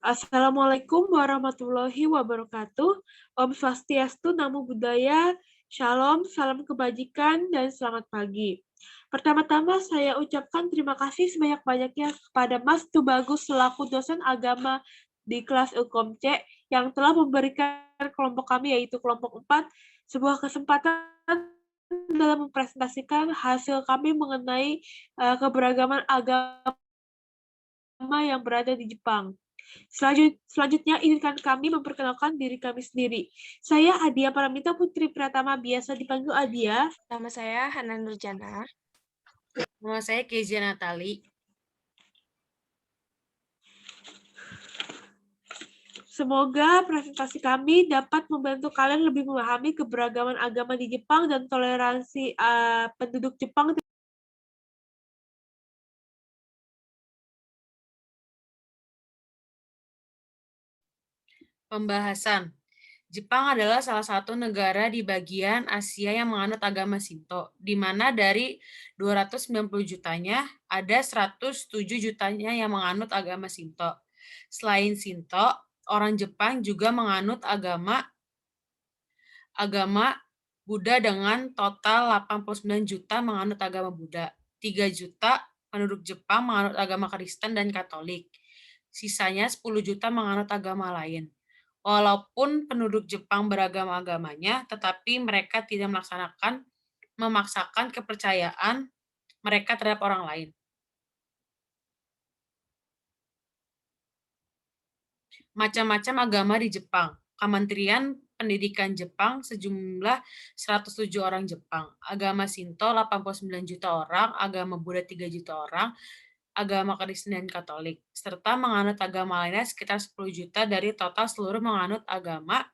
Assalamualaikum warahmatullahi wabarakatuh. Om Swastiastu, Namo Buddhaya, Shalom, salam kebajikan, dan selamat pagi. Pertama-tama saya ucapkan terima kasih sebanyak-banyaknya kepada Mas Tubagus selaku dosen agama di kelas Ilkom C yang telah memberikan kelompok kami, yaitu kelompok 4, sebuah kesempatan dalam mempresentasikan hasil kami mengenai keberagaman agama yang berada di Jepang. Selanjutnya, izinkan kami memperkenalkan diri kami sendiri. Saya Adia Paramita Putri Pratama, biasa dipanggil Adia. Nama saya Hana Nurjana. Nama saya Kezia Natali. Semoga presentasi kami dapat membantu kalian lebih memahami keberagaman agama di Jepang dan toleransi penduduk Jepang. Pembahasan. Jepang adalah salah satu negara di bagian Asia yang menganut agama Shinto, di mana dari 290 jutanya, ada 107 jutanya yang menganut agama Shinto. Selain Shinto, orang Jepang juga menganut agama Buddha dengan total 89 juta menganut agama Buddha. 3 juta penduduk Jepang menganut agama Kristen dan Katolik. Sisanya 10 juta menganut agama lain. Walaupun penduduk Jepang beragam agamanya, tetapi mereka tidak memaksakan kepercayaan mereka terhadap orang lain. Macam-macam agama di Jepang. Kementerian Pendidikan Jepang sejumlah 107 orang Jepang. Agama Shinto 89 juta orang, agama Buddha 3 juta orang, agama Kristen dan Katolik, serta menganut agama lainnya sekitar 10 juta dari total seluruh menganut agama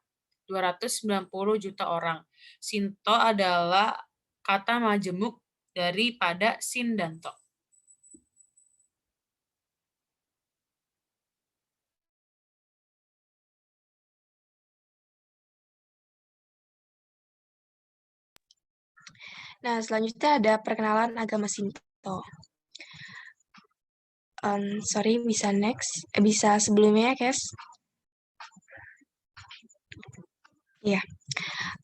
290 juta orang. Shinto adalah kata majemuk daripada Shin dan To. Nah, selanjutnya ada perkenalan agama Shinto. Sorry, bisa next? Bisa sebelumnya, Kes? Ya.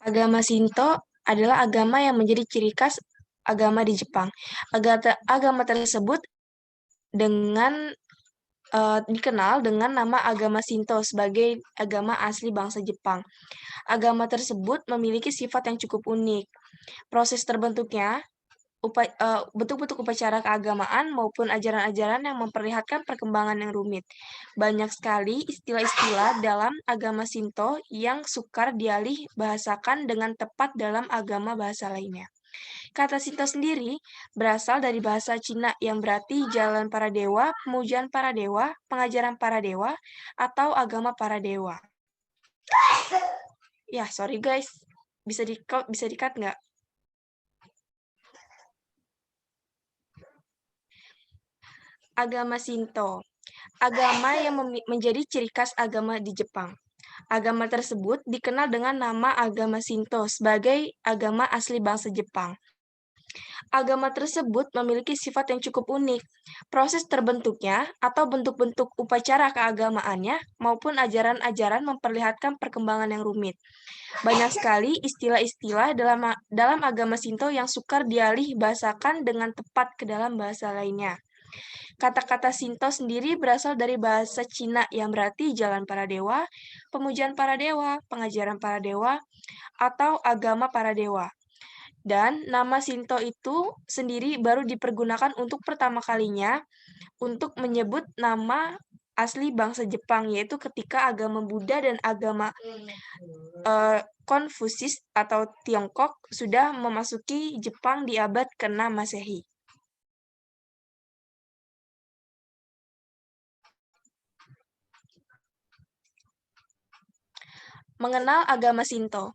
Agama Shinto adalah agama yang menjadi ciri khas agama di Jepang. Agama tersebut dikenal dengan nama agama Shinto sebagai agama asli bangsa Jepang. Agama tersebut memiliki sifat yang cukup unik. Proses terbentuknya, bentuk-bentuk upacara keagamaan maupun ajaran-ajaran yang memperlihatkan perkembangan yang rumit. Banyak sekali istilah-istilah dalam agama Shinto yang sukar dialih bahasakan dengan tepat dalam agama bahasa lainnya. Kata Shinto sendiri berasal dari bahasa Cina yang berarti jalan para dewa, pemujaan para dewa, pengajaran para dewa, atau agama para dewa. Ya, sorry guys. Bisa di-cut nggak? Agama Shinto, agama yang menjadi ciri khas agama di Jepang. Agama tersebut dikenal dengan nama agama Shinto sebagai agama asli bangsa Jepang. Agama tersebut memiliki sifat yang cukup unik. Proses terbentuknya atau bentuk-bentuk upacara keagamaannya maupun ajaran-ajaran memperlihatkan perkembangan yang rumit. Banyak sekali istilah-istilah dalam agama Shinto yang sukar dialih bahasakan dengan tepat ke dalam bahasa lainnya. Kata-kata Shinto sendiri berasal dari bahasa Cina yang berarti jalan para dewa, pemujaan para dewa, pengajaran para dewa, atau agama para dewa. Dan nama Shinto itu sendiri baru dipergunakan untuk pertama kalinya untuk menyebut nama asli bangsa Jepang, yaitu ketika agama Buddha dan agama Konfusius atau Tiongkok sudah memasuki Jepang di abad ke-6 Masehi. Mengenal agama Shinto.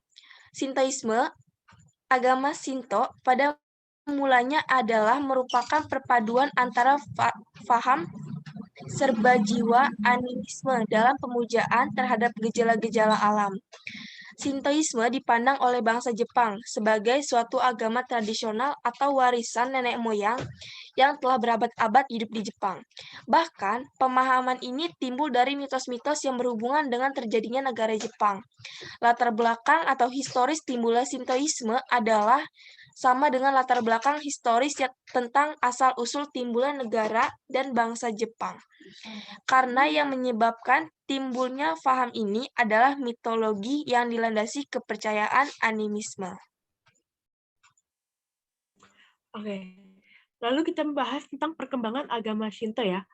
Agama Shinto pada mulanya adalah merupakan perpaduan antara faham serba jiwa animisme dalam pemujaan terhadap gejala-gejala alam. Shintoisme dipandang oleh bangsa Jepang sebagai suatu agama tradisional atau warisan nenek moyang yang telah berabad-abad hidup di Jepang. Bahkan, pemahaman ini timbul dari mitos-mitos yang berhubungan dengan terjadinya negara Jepang. Latar belakang atau historis timbulnya Shintoisme adalah sama dengan latar belakang historis tentang asal-usul timbulnya negara dan bangsa Jepang. Karena yang menyebabkan timbulnya paham ini adalah mitologi yang dilandasi kepercayaan animisme. Oke. Lalu kita membahas tentang perkembangan agama Shinto ya.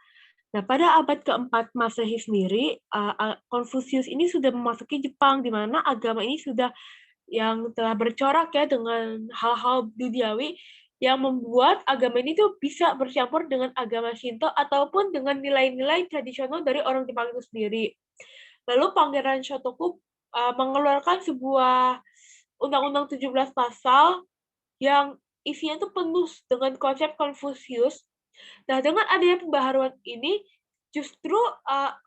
Nah, pada abad keempat Masehi sendiri, Konfusius ini sudah memasuki Jepang, di mana agama ini sudah yang telah bercorak ya dengan hal-hal duniawi yang membuat agama ini tuh bisa bercampur dengan agama Shinto ataupun dengan nilai-nilai tradisional dari orang Jepang itu sendiri. Lalu Pangeran Shotoku mengeluarkan sebuah Undang-Undang 17 pasal yang isinya tuh penuh dengan konsep Konfusius. Nah, dengan adanya pembaharuan ini justru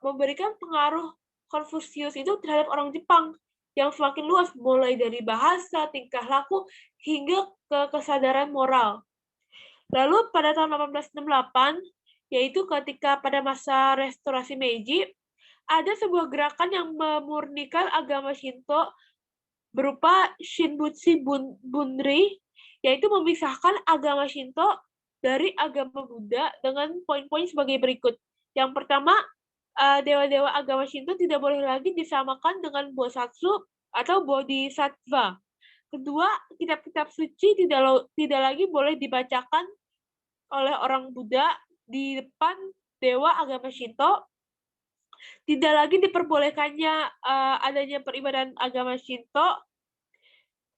memberikan pengaruh Konfusius itu terhadap orang Jepang yang semakin luas, mulai dari bahasa, tingkah laku, hingga ke kesadaran moral. Lalu pada tahun 1868, yaitu ketika pada masa restorasi Meiji, ada sebuah gerakan yang memurnikan agama Shinto berupa Shinbutsu Bunri, yaitu memisahkan agama Shinto dari agama Buddha dengan poin-poin sebagai berikut. Yang pertama, dewa-dewa agama Shinto tidak boleh lagi disamakan dengan bosatsu atau bodhisattva. Kedua, kitab-kitab suci tidak lagi boleh dibacakan oleh orang Buddha di depan dewa agama Shinto. Tidak lagi diperbolehkannya adanya peribadahan agama Shinto.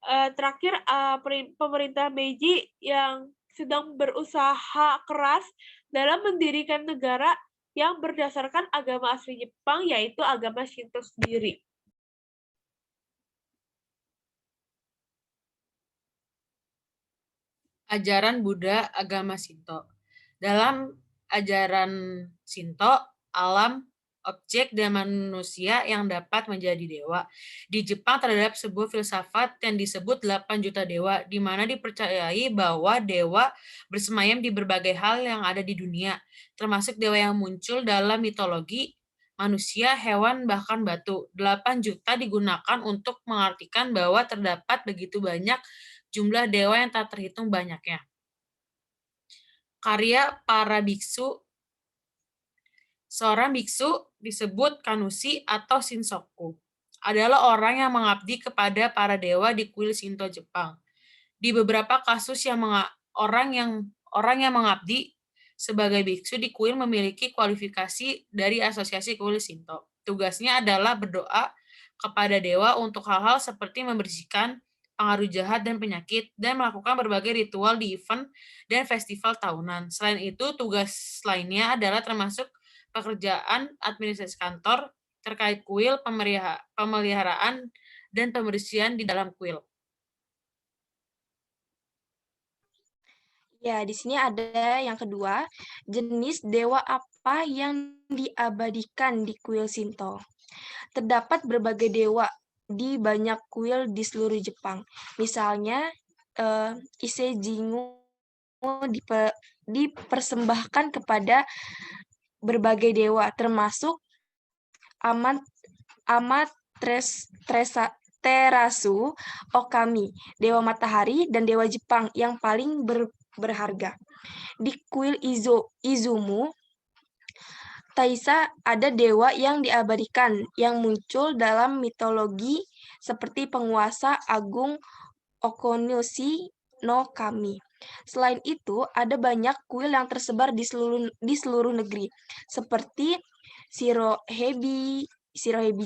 Terakhir, pemerintah Meiji yang sedang berusaha keras dalam mendirikan negara yang berdasarkan agama asli Jepang, yaitu agama Shinto sendiri. Ajaran Buddha agama Shinto. Dalam ajaran Shinto, alam, objek, dan manusia yang dapat menjadi dewa. Di Jepang terdapat sebuah filsafat yang disebut 8 juta dewa, di mana dipercayai bahwa dewa bersemayam di berbagai hal yang ada di dunia, termasuk dewa yang muncul dalam mitologi, manusia, hewan, bahkan batu. 8 juta digunakan untuk mengartikan bahwa terdapat begitu banyak jumlah dewa yang tak terhitung banyaknya. Karya para biksu. Seorang biksu disebut kanushi atau shinsoku. Adalah orang yang mengabdi kepada para dewa di kuil Shinto Jepang. Di beberapa kasus orang yang mengabdi sebagai biksu di kuil memiliki kualifikasi dari asosiasi kuil Shinto. Tugasnya adalah berdoa kepada dewa untuk hal-hal seperti membersihkan pengaruh jahat dan penyakit, dan melakukan berbagai ritual di event dan festival tahunan. Selain itu, tugas lainnya adalah termasuk pekerjaan administrasi kantor terkait kuil, pemeliharaan, dan pembersihan di dalam kuil. Ya, di sini ada yang kedua, jenis dewa apa yang diabadikan di kuil Shinto. Terdapat berbagai dewa di banyak kuil di seluruh Jepang. Misalnya, Ise Jingu dipersembahkan kepada berbagai dewa, termasuk Terasu Okami, dewa matahari dan dewa Jepang yang paling berharga. Di kuil Izumu Taisa ada dewa yang diabadikan yang muncul dalam mitologi seperti penguasa agung Okonoshi no Kami. Selain itu, ada banyak kuil yang tersebar di seluruh negeri, seperti Shirohebi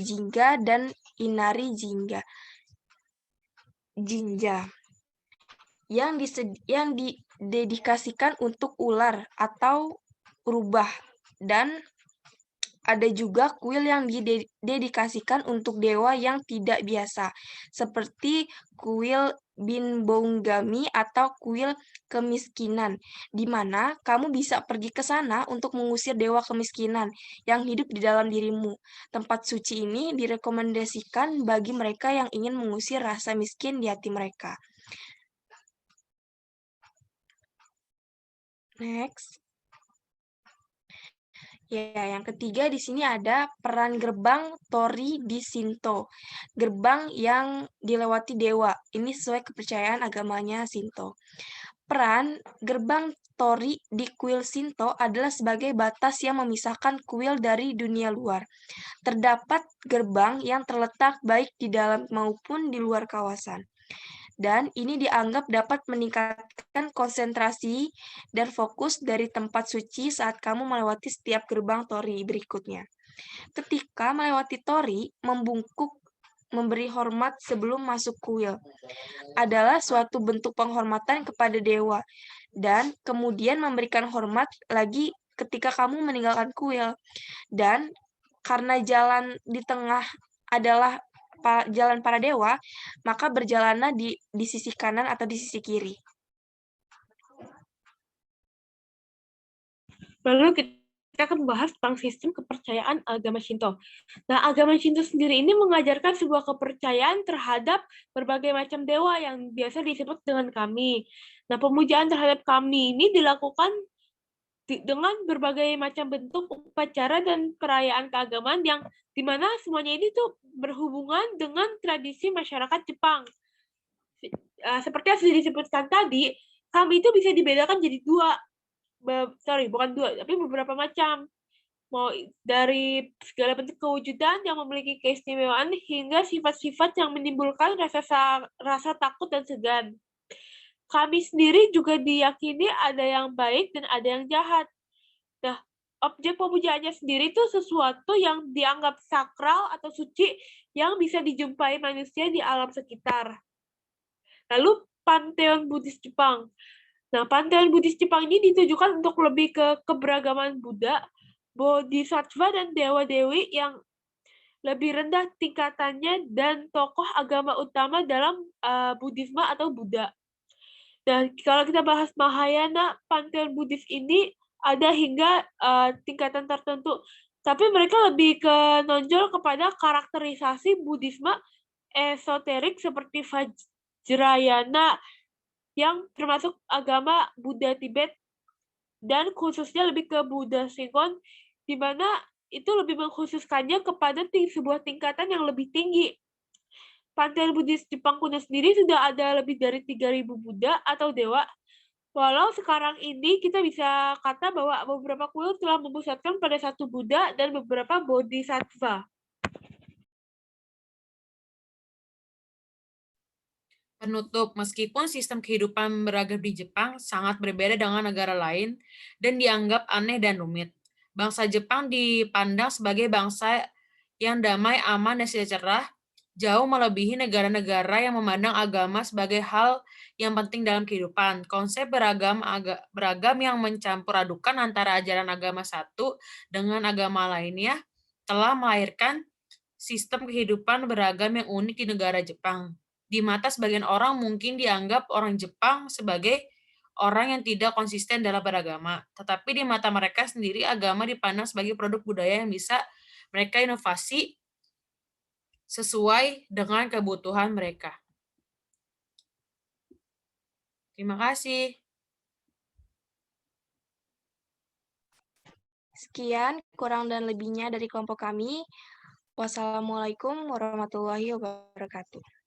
Jinja dan Inari Jinja yang didedikasikan untuk ular atau rubah, dan ada juga kuil yang didedikasikan untuk dewa yang tidak biasa, seperti kuil Binbongami atau kuil kemiskinan, di mana kamu bisa pergi ke sana untuk mengusir dewa kemiskinan yang hidup di dalam dirimu. Tempat suci ini direkomendasikan bagi mereka yang ingin mengusir rasa miskin di hati mereka. Next. Ya, yang ketiga di sini ada peran gerbang Tori di Shinto. Gerbang yang dilewati dewa. Ini sesuai kepercayaan agamanya Shinto. Peran gerbang Tori di kuil Shinto adalah sebagai batas yang memisahkan kuil dari dunia luar. Terdapat gerbang yang terletak baik di dalam maupun di luar kawasan. Dan ini dianggap dapat meningkatkan konsentrasi dan fokus dari tempat suci saat kamu melewati setiap gerbang Tori berikutnya. Ketika melewati Tori, membungkuk memberi hormat sebelum masuk kuil adalah suatu bentuk penghormatan kepada dewa, dan kemudian memberikan hormat lagi ketika kamu meninggalkan kuil. Dan karena jalan di tengah adalah jalan para dewa, maka berjalanlah di sisi kanan atau di sisi kiri. Lalu kita akan membahas tentang sistem kepercayaan agama Shinto. Nah, agama Shinto sendiri ini mengajarkan sebuah kepercayaan terhadap berbagai macam dewa yang biasa disebut dengan kami. Nah, pemujaan terhadap kami ini dilakukan dengan berbagai macam bentuk upacara dan perayaan keagamaan yang dimana semuanya ini tuh berhubungan dengan tradisi masyarakat Jepang. Seperti yang sudah disebutkan tadi, kami itu bisa dibedakan jadi bukan dua, tapi beberapa macam. Mau dari segala bentuk kewujudan yang memiliki keistimewaan hingga sifat-sifat yang menimbulkan rasa takut dan segan. Kami sendiri juga diyakini ada yang baik dan ada yang jahat. Nah, objek pemujaannya sendiri itu sesuatu yang dianggap sakral atau suci yang bisa dijumpai manusia di alam sekitar. Lalu, Pantheon Buddhis Jepang. Nah, Pantheon Buddhis Jepang ini ditujukan untuk lebih ke keberagaman Buddha, Bodhisattva, dan dewa-dewi yang lebih rendah tingkatannya dan tokoh agama utama dalam Buddhisme atau Buddha. Dan kalau kita bahas Mahayana, Pantheon Buddhis ini ada hingga tingkatan tertentu. Tapi mereka lebih ke nonjol kepada karakterisasi Buddhisme esoterik seperti Vajrayana yang termasuk agama Buddha Tibet dan khususnya lebih ke Buddha Shingon, di mana itu lebih mengkhususkannya kepada sebuah tingkatan yang lebih tinggi. Pantheon Buddhis Jepang kuno sendiri sudah ada lebih dari 3.000 Buddha atau dewa. Walau sekarang ini kita bisa kata bahwa beberapa kuil telah memusatkan pada satu Buddha dan beberapa Bodhisattva. Penutup, meskipun sistem kehidupan beragam di Jepang sangat berbeda dengan negara lain dan dianggap aneh dan rumit, bangsa Jepang dipandang sebagai bangsa yang damai, aman, dan sejahtera, jauh melebihi negara-negara yang memandang agama sebagai hal yang penting dalam kehidupan. Konsep beragam yang mencampur adukan antara ajaran agama satu dengan agama lainnya telah melahirkan sistem kehidupan beragam yang unik di negara Jepang. Di mata sebagian orang mungkin dianggap orang Jepang sebagai orang yang tidak konsisten dalam beragama. Tetapi di mata mereka sendiri, agama dipandang sebagai produk budaya yang bisa mereka inovasi sesuai dengan kebutuhan mereka. Terima kasih. Sekian kurang dan lebihnya dari kelompok kami. Wassalamualaikum warahmatullahi wabarakatuh.